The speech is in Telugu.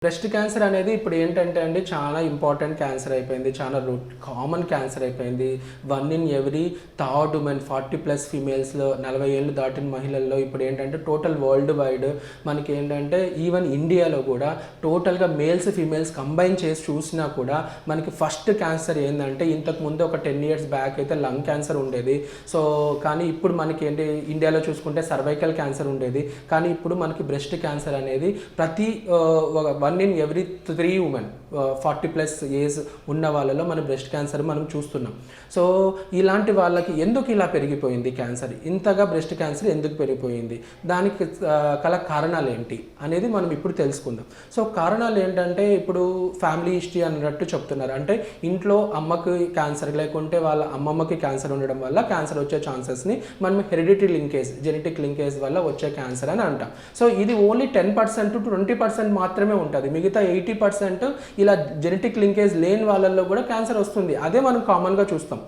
బ్రెస్ట్ క్యాన్సర్ అనేది ఇప్పుడు ఏంటంటే అండి చాలా ఇంపార్టెంట్ క్యాన్సర్ అయిపోయింది. చాలా కామన్ క్యాన్సర్ అయిపోయింది. 1 ఇన్ ఎవ్రీ థర్డ్ ఉమెన్ 40+ ఫీమేల్స్‌లో 40 ఏళ్ళు దాటిన మహిళల్లో ఇప్పుడు ఏంటంటే టోటల్ వరల్డ్ వైడ్ మనకి ఏంటంటే ఈవెన్ ఇండియాలో కూడా టోటల్‌గా మేల్స్, ఫీమేల్స్ కంబైన్ చేసి చూసినా కూడా మనకి ఫస్ట్ క్యాన్సర్ ఏందంటే ఇంతకుముందు ఒక 10 ఇయర్స్ బ్యాక్ అయితే లంగ్ క్యాన్సర్ ఉండేది. సో కానీ ఇప్పుడు మనకి ఏంటి ఇండియాలో చూసుకుంటే సర్వైకల్ క్యాన్సర్ ఉండేది. కానీ ఇప్పుడు మనకి బ్రెస్ట్ క్యాన్సర్ అనేది ప్రతి 1 ఇన్ ఎవ్రీ 3 ఉమెన్ 40+ ఏజ్ ఉన్న వాళ్ళలో మన బ్రెస్ట్ క్యాన్సర్ మనం చూస్తున్నాం. సో ఇలాంటి వాళ్ళకి ఎందుకు ఇలా పెరిగిపోయింది క్యాన్సర్, ఇంతగా బ్రెస్ట్ క్యాన్సర్ ఎందుకు పెరిగిపోయింది, దానికి కల కారణాలు ఏంటి అనేది మనం ఇప్పుడు తెలుసుకుందాం. సో కారణాలు ఏంటంటే ఇప్పుడు ఫ్యామిలీ హిస్టరీ అన్నట్టు చెప్తున్నారు. అంటే ఇంట్లో అమ్మకి క్యాన్సర్ లేకుంటే వాళ్ళ అమ్మమ్మకి క్యాన్సర్ ఉండడం వల్ల క్యాన్సర్ వచ్చే ఛాన్సెస్ని మనం హెరిడిటరీ లింకేజ్, జెనెటిక్ లింకేజ్ వల్ల వచ్చే క్యాన్సర్ అని అంటాం. సో ఇది ఓన్లీ 10% to 20% మాత్రమే ఉంటుంది. మిగతా 80% ఇలా జెనెటిక్ లింకేజ్ లేని వాళ్ళల్లో కూడా క్యాన్సర్ వస్తుంది. అదే మనం కామన్గా చూస్తాం.